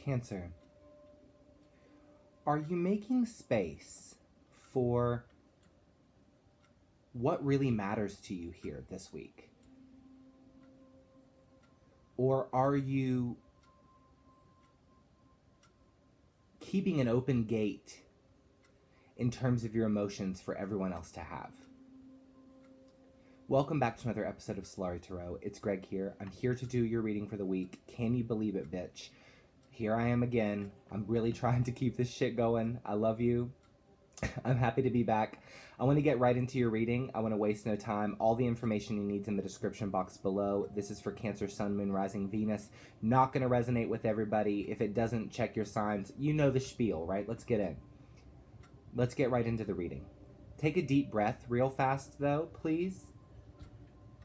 Cancer, are you making space for what really matters to you here this week? Or are you keeping an open gate in terms of your emotions for everyone else to have? Welcome back to another episode of Solari Tarot. It's Greg here. I'm here to do your reading for the week. Can you believe it, bitch? Here I am again. I'm really trying to keep this shit going. I love you. I'm happy to be back. I want to get right into your reading. I want to waste no time. All the information you need is in the description box below. This is for Cancer, Sun, Moon, Rising, Venus. Not going to resonate with everybody. If it doesn't, check your signs. You know the spiel, right? Let's get in. Let's get right into the reading. Take a deep breath real fast, though, please.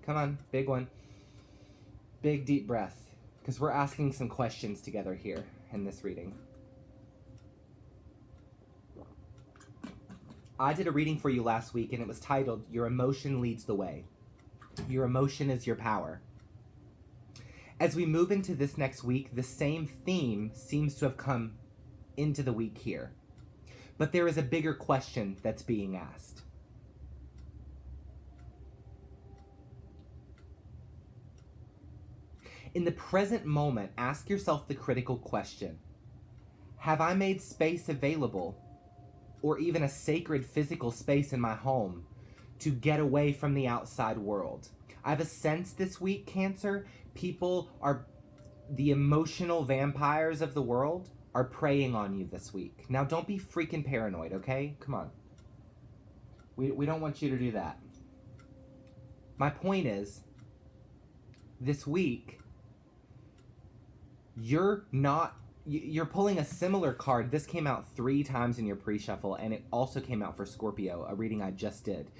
Come on, big one. Big, deep breath. Because we're asking some questions together here in this reading. I did a reading for you last week, and it was titled, Your Emotion Leads the Way. Your emotion is your power. As we move into this next week, the same theme seems to have come into the week here. But there is a bigger question that's being asked. In the present moment, ask yourself the critical question. Have I made space available, or even a sacred physical space in my home, to get away from the outside world? I have a sense this week, Cancer, the emotional vampires of the world are preying on you this week. Now, don't be freaking paranoid, okay? Come on. We don't want you to do that. My point is, this week, you're pulling a similar card. This came out 3 times in your pre-shuffle, and it also came out for Scorpio, a reading I just did.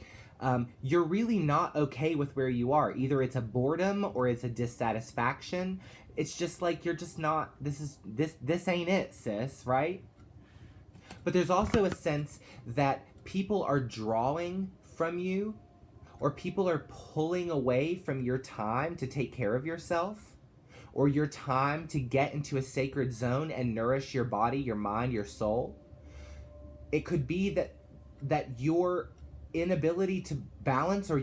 You're really not okay with where you are. Either it's a boredom or it's a dissatisfaction. It's just like you're just not, this ain't it, sis, right? But there's also a sense that people are drawing from you, or people are pulling away from your time to take care of yourself, or your time to get into a sacred zone and nourish your body, your mind, your soul. It could be that your inability to balance, or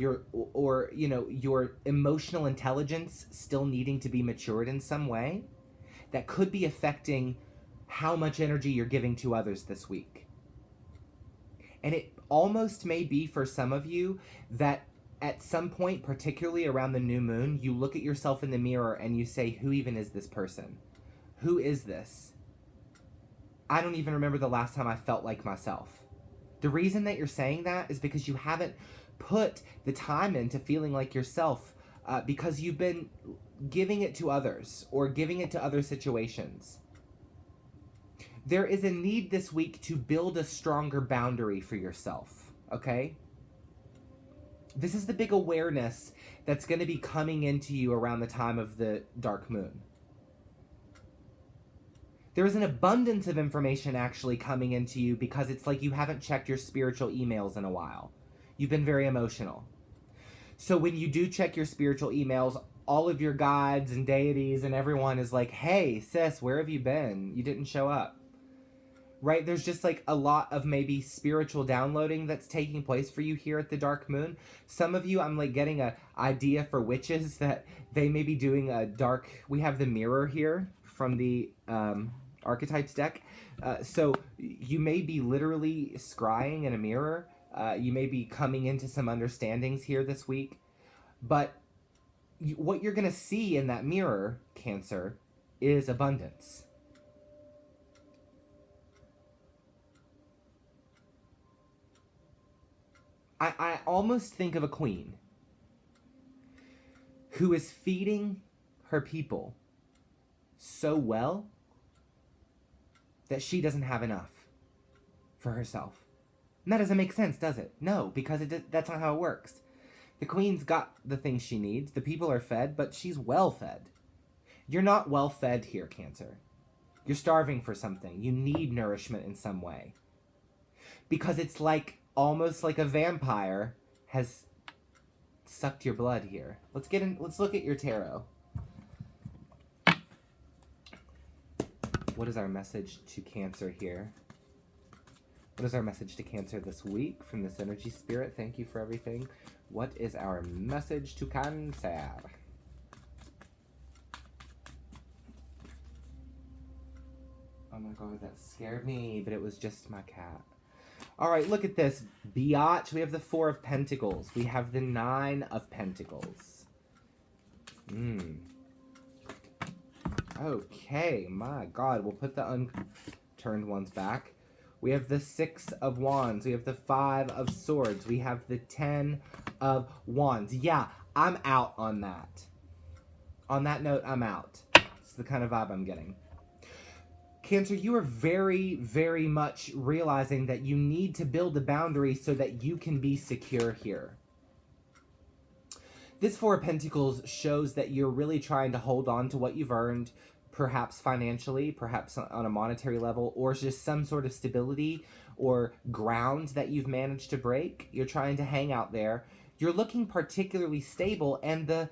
your emotional intelligence still needing to be matured in some way, that could be affecting how much energy you're giving to others this week. And it almost may be for some of you that at some point, particularly around the new moon, you look at yourself in the mirror and you say, who even is this person? Who is this? I don't even remember the last time I felt like myself. The reason that you're saying that is because you haven't put the time into feeling like yourself, because you've been giving it to others or giving it to other situations. There is a need this week to build a stronger boundary for yourself, okay? This is the big awareness that's going to be coming into you around the time of the dark moon. There is an abundance of information actually coming into you because it's like you haven't checked your spiritual emails in a while. You've been very emotional. So when you do check your spiritual emails, all of your guides and deities and everyone is like, hey, sis, where have you been? You didn't show up. Right? There's just like a lot of maybe spiritual downloading that's taking place for you here at the dark moon. Some of you, I'm like getting an idea for witches that they may be doing a dark, we have the mirror here from the archetypes deck. So you may be literally scrying in a mirror. You may be coming into some understandings here this week. But what you're going to see in that mirror, Cancer, is abundance. I almost think of a queen who is feeding her people so well that she doesn't have enough for herself. And that doesn't make sense, does it? No, because that's not how it works. The queen's got the things she needs. The people are fed, but she's well fed. You're not well fed here, Cancer. You're starving for something. You need nourishment in some way. Because it's like, almost like a vampire has sucked your blood here. Let's look at your tarot. What is our message to Cancer here? What is our message to Cancer this week from this energy spirit? Thank you for everything. What is our message to Cancer? Oh my god, that scared me, but it was just my cat. All right, look at this. Biatch, we have the 4 of Pentacles. We have the 9 of Pentacles. Okay, my god. We'll put the unturned ones back. We have the 6 of Wands. We have the 5 of Swords. We have the 10 of Wands. Yeah, I'm out on that. On that note, I'm out. It's the kind of vibe I'm getting. Cancer, you are very, very much realizing that you need to build a boundary so that you can be secure here. This 4 of Pentacles shows that you're really trying to hold on to what you've earned, perhaps financially, perhaps on a monetary level, or just some sort of stability or ground that you've managed to break. You're trying to hang out there. You're looking particularly stable, and the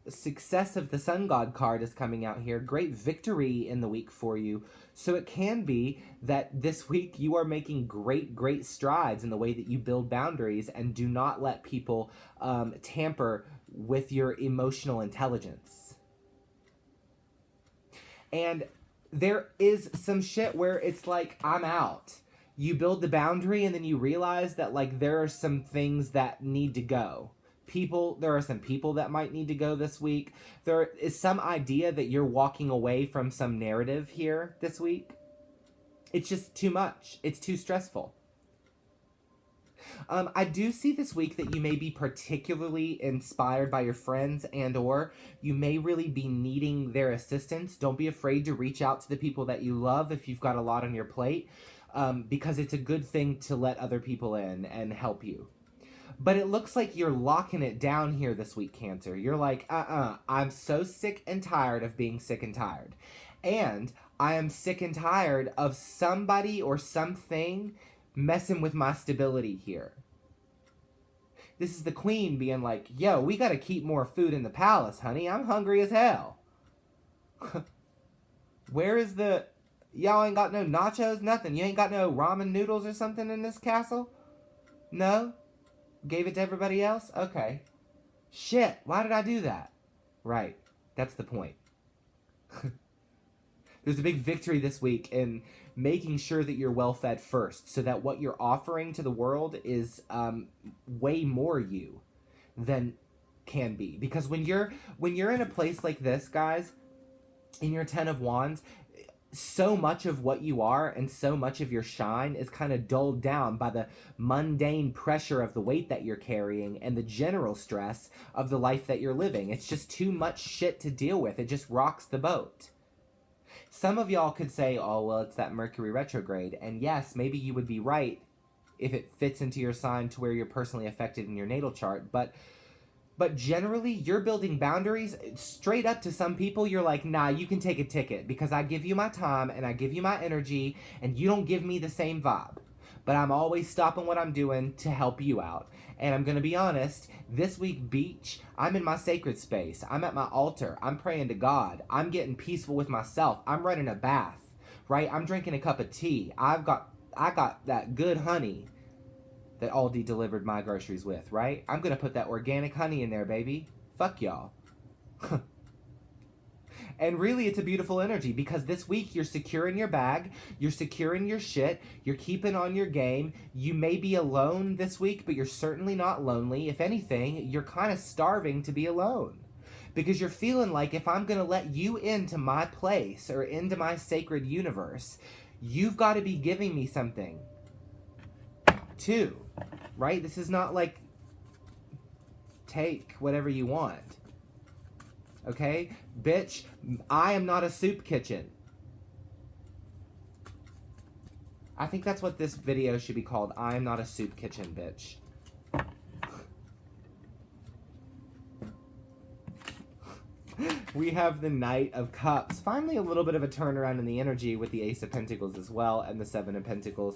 success of the Sun God card is coming out here. Great victory in the week for you. So it can be that this week you are making great strides in the way that you build boundaries and do not let people tamper with your emotional intelligence. And there is some shit where it's like, I'm out. You build the boundary and then you realize that like there are some things that need to go. There are some people that might need to go this week. There is some idea that you're walking away from some narrative here this week. It's just too much. It's too stressful. I do see this week that you may be particularly inspired by your friends, and or you may really be needing their assistance. Don't be afraid to reach out to the people that you love if you've got a lot on your plate, because it's a good thing to let other people in and help you. But it looks like you're locking it down here this week, Cancer. You're like, I'm so sick and tired of being sick and tired. And I am sick and tired of somebody or something messing with my stability here. This is the queen being like, yo, we gotta keep more food in the palace, honey. I'm hungry as hell. Where is the... Y'all ain't got no nachos, nothing. You ain't got no ramen noodles or something in this castle? No? Gave it to everybody else? Okay. Shit, why did I do that? Right, that's the point. There's a big victory this week in making sure that you're well fed first, so that what you're offering to the world is way more you than can be. Because when you're in a place like this, guys, in your 10 of Wands, so much of what you are and so much of your shine is kind of dulled down by the mundane pressure of the weight that you're carrying and the general stress of the life that you're living. It's just too much shit to deal with. It just rocks the boat. Some of y'all could say, oh, well, it's that Mercury retrograde. And yes, maybe you would be right if it fits into your sign to where you're personally affected in your natal chart. But generally, you're building boundaries straight up to some people. You're like, nah, you can take a ticket because I give you my time and I give you my energy and you don't give me the same vibe. But I'm always stopping what I'm doing to help you out. And I'm going to be honest, this week, Beach, I'm in my sacred space. I'm at my altar. I'm praying to God. I'm getting peaceful with myself. I'm running a bath, right? I'm drinking a cup of tea. I got that good honey that Aldi delivered my groceries with, right? I'm going to put that organic honey in there, baby. Fuck y'all. And really, it's a beautiful energy because this week you're secure in your bag, you're secure in your shit, you're keeping on your game. You may be alone this week, but you're certainly not lonely. If anything, you're kind of starving to be alone because you're feeling like if I'm going to let you into my place or into my sacred universe, you've got to be giving me something too, right? This is not like take whatever you want. Okay? Bitch, I am not a soup kitchen. I think that's what this video should be called. I am not a soup kitchen, bitch. We have the Knight of Cups. Finally, a little bit of a turnaround in the energy with the Ace of Pentacles as well and the Seven of Pentacles.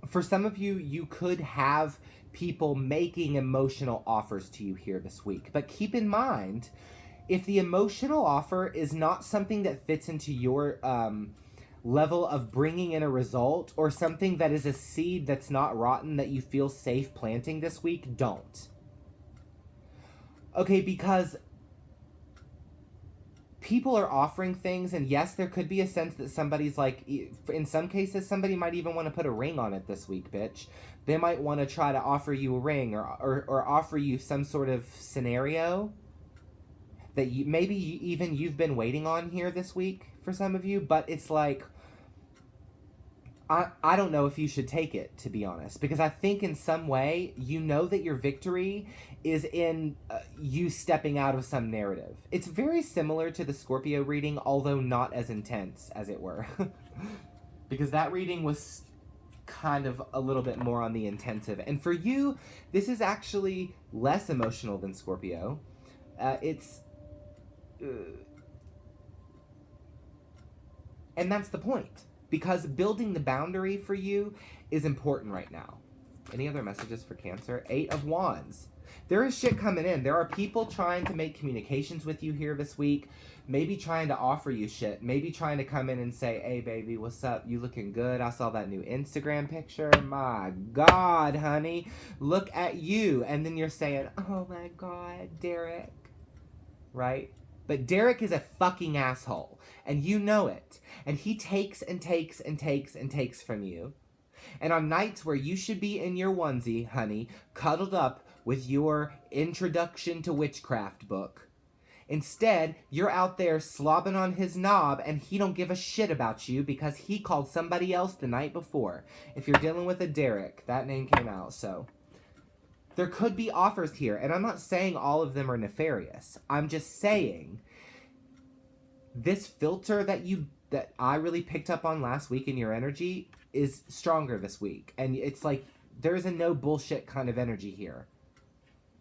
For some of you, you could have people making emotional offers to you here this week. But keep in mind, if the emotional offer is not something that fits into your level of bringing in a result, or something that is a seed that's not rotten that you feel safe planting this week, don't. Okay, because people are offering things, and yes, there could be a sense that somebody's like, in some cases, somebody might even want to put a ring on it this week, bitch. They might want to try to offer you a ring, or offer you some sort of scenario that you maybe even you've been waiting on here this week for some of you, but it's like, I don't know if you should take it, to be honest, because I think in some way you know that your victory is in you stepping out of some narrative. It's very similar to the Scorpio reading, although not as intense, as it were. Because that reading was kind of a little bit more on the intensive. And for you, this is actually less emotional than Scorpio. And that's the point. Because building the boundary for you is important right now. Any other messages for Cancer? 8 of Wands. There is shit coming in. There are people trying to make communications with you here this week. Maybe trying to offer you shit. Maybe trying to come in and say, hey, baby, what's up? You looking good? I saw that new Instagram picture. My God, honey. Look at you. And then you're saying, oh, my God, Derek. Right? But Derek is a fucking asshole. And you know it. And he takes and takes and takes and takes from you. And on nights where you should be in your onesie, honey, cuddled up with your Introduction to Witchcraft book, instead, you're out there slobbing on his knob, and he don't give a shit about you because he called somebody else the night before. If you're dealing with a Derek, that name came out, so. There could be offers here, and I'm not saying all of them are nefarious. I'm just saying this filter that I really picked up on last week in your energy is stronger this week. And it's like, there's a no bullshit kind of energy here.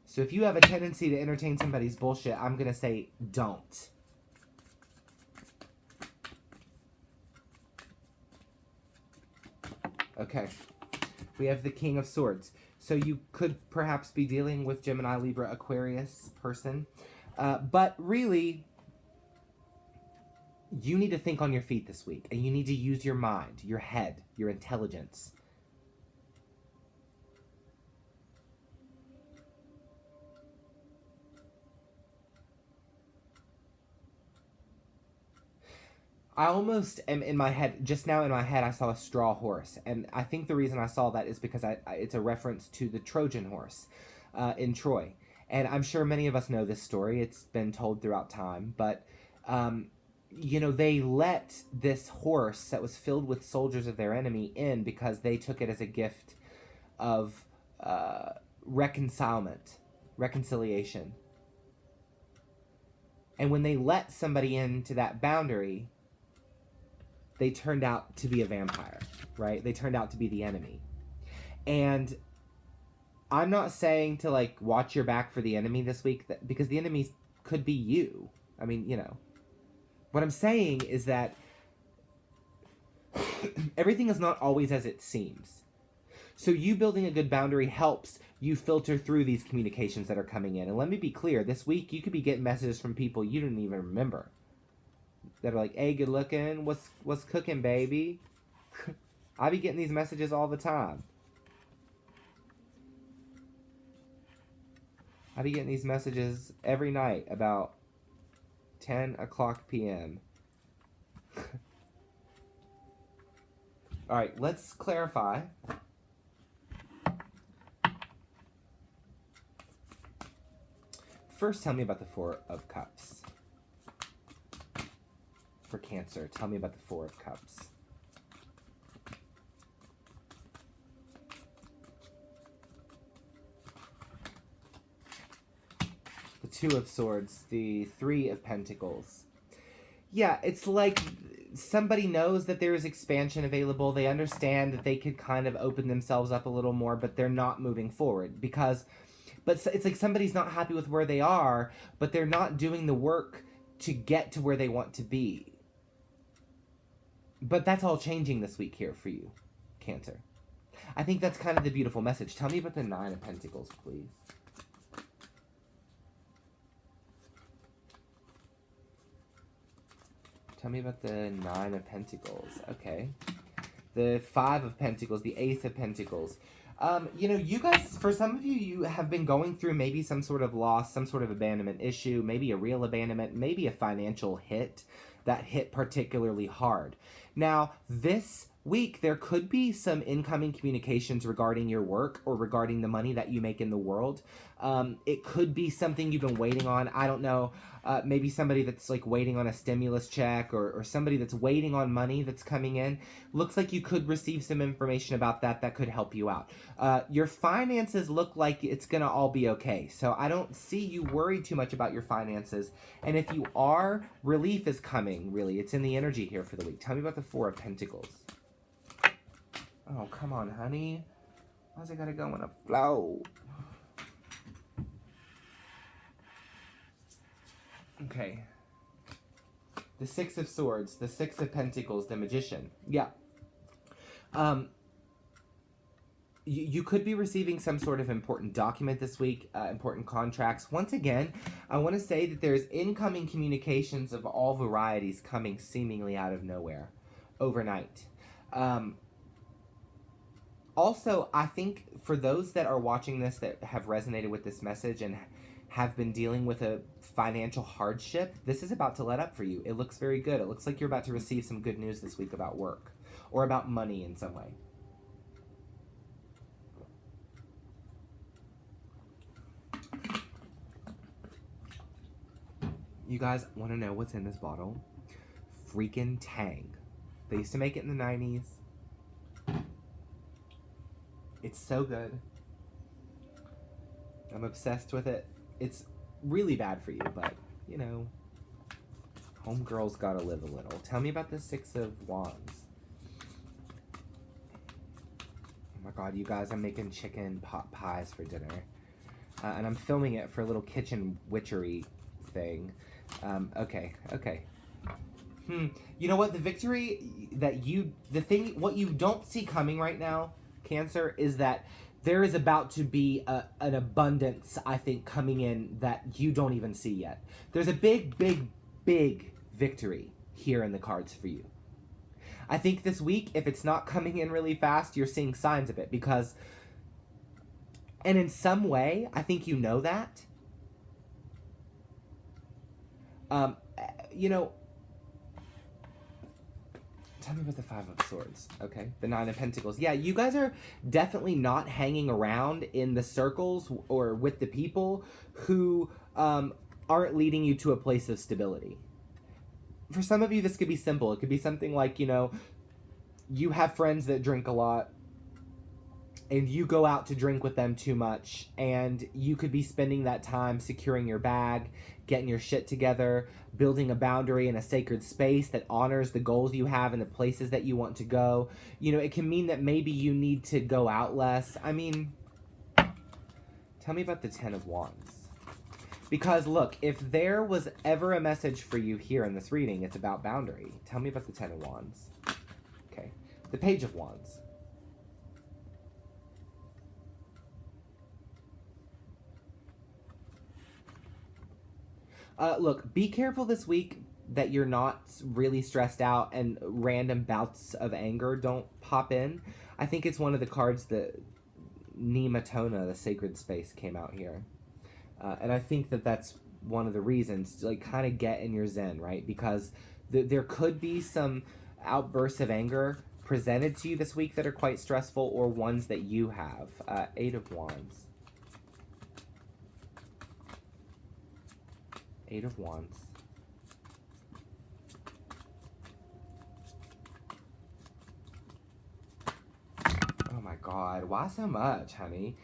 So if you have a tendency to entertain somebody's bullshit, I'm going to say don't. Okay. We have the King of Swords. So you could perhaps be dealing with Gemini, Libra, Aquarius person. But really, you need to think on your feet this week. And you need to use your mind, your head, your intelligence. I almost am in my head, just now in my head, I saw a straw horse. And I think the reason I saw that is because it's a reference to the Trojan horse in Troy. And I'm sure many of us know this story. It's been told throughout time. But, you know, they let this horse that was filled with soldiers of their enemy in because they took it as a gift of reconciliation. And when they let somebody into that boundary, they turned out to be a vampire, right? They turned out to be the enemy. And I'm not saying to, like, watch your back for the enemy this week, because the enemies could be you. I mean, you know. What I'm saying is that everything is not always as it seems. So you building a good boundary helps you filter through these communications that are coming in. And let me be clear, this week you could be getting messages from people you didn't even remember. That are like, hey, good looking, what's cooking, baby? I be getting these messages all the time. I be getting these messages every night about 10 o'clock p.m. Alright, let's clarify. First, tell me about the Four of Cups. For Cancer, tell me about the Four of Cups. The Two of Swords, the Three of Pentacles. Yeah, it's like somebody knows that there is expansion available. They understand that they could kind of open themselves up a little more, but they're not moving forward but it's like somebody's not happy with where they are, but they're not doing the work to get to where they want to be. But that's all changing this week here for you, Cancer. I think that's kind of the beautiful message. Tell me about the Nine of Pentacles, please. Tell me about the Nine of Pentacles. Okay. The Five of Pentacles, the Ace of Pentacles. You know, you guys, for some of you, you have been going through maybe some sort of loss, some sort of abandonment issue, maybe a real abandonment, maybe a financial hit that hit particularly hard. Now, this week, there could be some incoming communications regarding your work or regarding the money that you make in the world. It could be something you've been waiting on. I don't know. Maybe somebody that's like waiting on a stimulus check or somebody that's waiting on money that's coming in. Looks like you could receive some information about that could help you out. Your finances look like it's going to all be okay. So I don't see you worried too much about your finances. And if you are, relief is coming, really. It's in the energy here for the week. Tell me about the Four of Pentacles. Oh, come on, honey. Why's it got to go in a flow? Okay. The Six of Swords, the Six of Pentacles, the Magician. Yeah. You could be receiving some sort of important document this week, important contracts. Once again, I want to say that there's incoming communications of all varieties coming seemingly out of nowhere overnight. Also, I think for those that are watching this that have resonated with this message and have been dealing with a financial hardship, this is about to let up for you. It looks very good. It looks like you're about to receive some good news this week about work or about money in some way. You guys want to know what's in this bottle? Freaking Tang. They used to make it in the 90s. It's so good. I'm obsessed with it. It's really bad for you, but, you know, homegirl's gotta live a little. Tell me about the Six of Wands. Oh my god, you guys, I'm making chicken pot pies for dinner. And I'm filming it for a little kitchen witchery thing. Okay. You know what? The victory that what you don't see coming right now, Cancer, is that there is about to be an abundance, I think, coming in that you don't even see yet. There's a big victory here in the cards for you. I think this week, if it's not coming in really fast, you're seeing signs of it because, and in some way, I think you know that. You know, tell me about the Five of Swords, okay? The Nine of Pentacles. Yeah, you guys are definitely not hanging around in the circles or with the people who aren't leading you to a place of stability. For some of you, this could be simple. It could be something like, you know, you have friends that drink a lot, and you go out to drink with them too much, and you could be spending that time securing your bag, getting your shit together, building a boundary and a sacred space that honors the goals you have and the places that you want to go. You know, it can mean that maybe you need to go out less. I mean, tell me about the Ten of Wands. Because, look, if there was ever a message for you here in this reading, it's about boundary. Tell me about the Ten of Wands. Okay. The Page of Wands. Look, be careful this week that you're not really stressed out and random bouts of anger don't pop in. I think it's one of the cards that Nematona, the sacred space, came out here. And I think that that's one of the reasons to like kind of get in your zen, right? Because there could be some outbursts of anger presented to you this week that are quite stressful, or ones that you have. Eight of Wands. Eight of Wands. Oh my god, why so much, honey?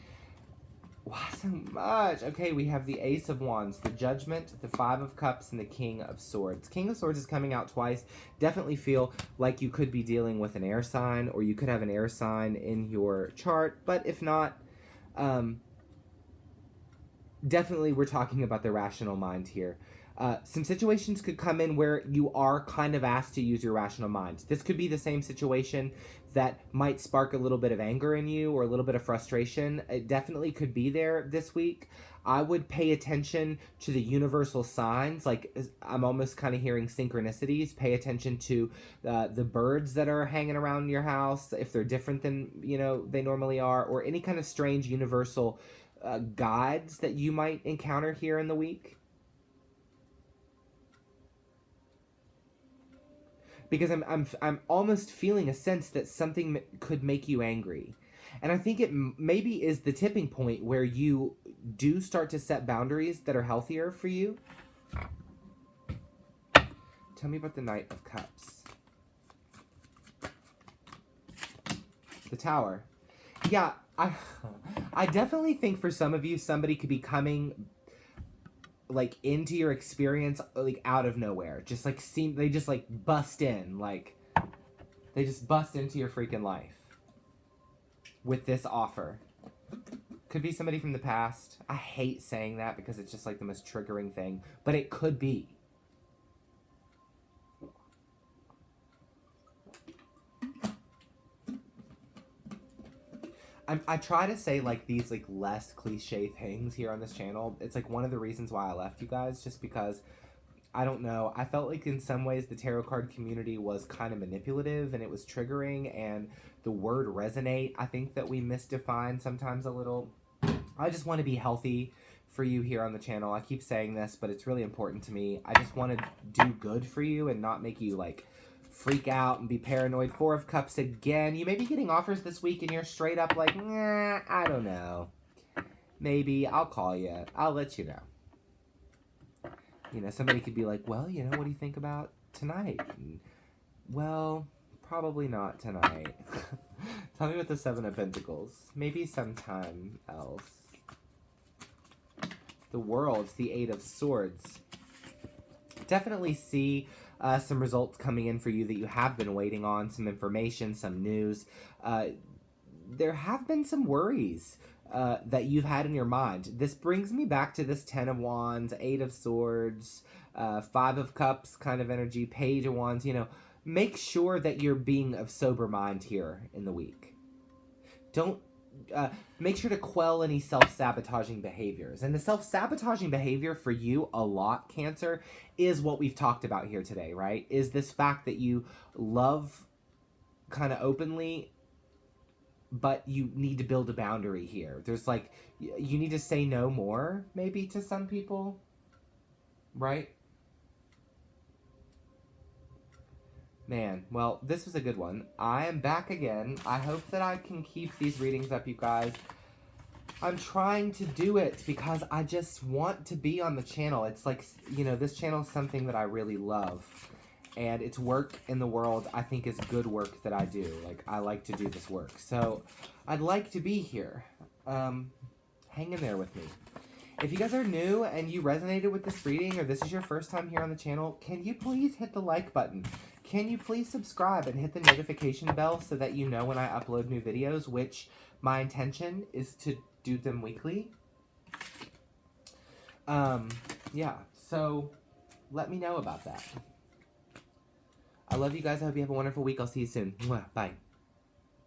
Why so much? Okay, we have the Ace of Wands, the Judgment, the Five of Cups, and the King of Swords. King of Swords is coming out twice. Definitely feel like you could be dealing with an air sign, or you could have an air sign in your chart, but if not, definitely we're talking about the rational mind here. Some situations could come in where you are kind of asked to use your rational mind. This could be the same situation that might spark a little bit of anger in you or a little bit of frustration. It definitely could be there this week. I would pay attention to the universal signs. Like, I'm almost kind of hearing synchronicities. Pay attention to the birds that are hanging around your house, if they're different than, they normally are, or any kind of strange universal guides that you might encounter here in the week. Because I'm almost feeling a sense that something could make you angry. And I think it maybe is the tipping point where you do start to set boundaries that are healthier for you. Tell me about the Knight of Cups. The Tower. Yeah, I definitely think for some of you, somebody could be coming like into your experience like out of nowhere. Just like they just like bust in, like they just bust into your freaking life with this offer. Could be somebody from the past. I hate saying that because it's just like the most triggering thing, but it could be. I try to say like these like less cliche things here on this channel. It's like one of the reasons why I left you guys, just because I don't know. I felt like in some ways the tarot card community was kind of manipulative and it was triggering, and the word resonate, I think that we misdefine sometimes a little. I just want to be healthy for you here on the channel. I keep saying this, but it's really important to me. I just want to do good for you and not make you like freak out and be paranoid. Four of Cups again. You may be getting offers this week and you're straight up like, nah, I don't know. Maybe I'll call you. I'll let you know. Somebody could be like, well, what do you think about tonight? And, well, probably not tonight. Tell me about the Seven of Pentacles. Maybe sometime else. The World, the Eight of Swords. Definitely see some results coming in for you that you have been waiting on, some information, some news. There have been some worries that you've had in your mind. This brings me back to this 10 of Wands, 8 of Swords, 5 of Cups kind of energy, Page of Wands. Make sure that you're being of sober mind here in the week. Don't make sure to quell any self-sabotaging behaviors. And the self-sabotaging behavior for you a lot, Cancer, is what we've talked about here today, right? Is this fact that you love kind of openly, but you need to build a boundary here. There's like, you need to say no more, maybe, to some people, right? Man, well, this was a good one. I am back again. I hope that I can keep these readings up, you guys. I'm trying to do it because I just want to be on the channel. It's like, this channel is something that I really love. And it's work in the world I think is good work that I do. Like, I like to do this work. So, I'd like to be here. Hang in there with me. If you guys are new and you resonated with this reading, or this is your first time here on the channel, can you please hit the like button? Can you please subscribe and hit the notification bell so that you know when I upload new videos, which my intention is to do them weekly. Yeah, so let me know about that. I love you guys. I hope you have a wonderful week. I'll see you soon. Mwah. Bye.